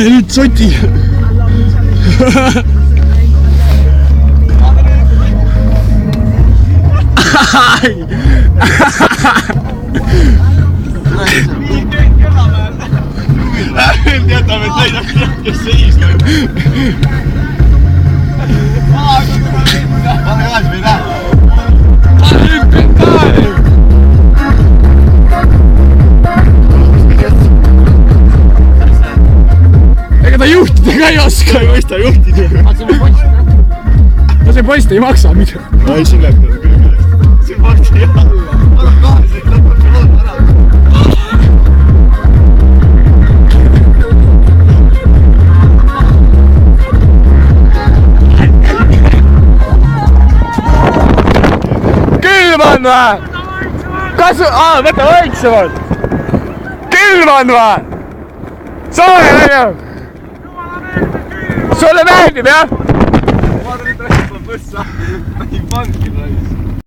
ja nüüd soti. Jätame, et näidab, kes seis on. Pane gaas või näe? Ega ta juhtida ka ei oska, ei mõista juhtida. No see post ei maksa midagi. No ei, siin läheb küll. See posti ei alla. Anna gaasi, lõpeb see lood ära. Külm on või? Kas... võta vaiksemalt! Külm on või? Soole läbi! Sulle meeldib, jah? Vaata nüüd räägib, on põssa. Ei pangi raisk.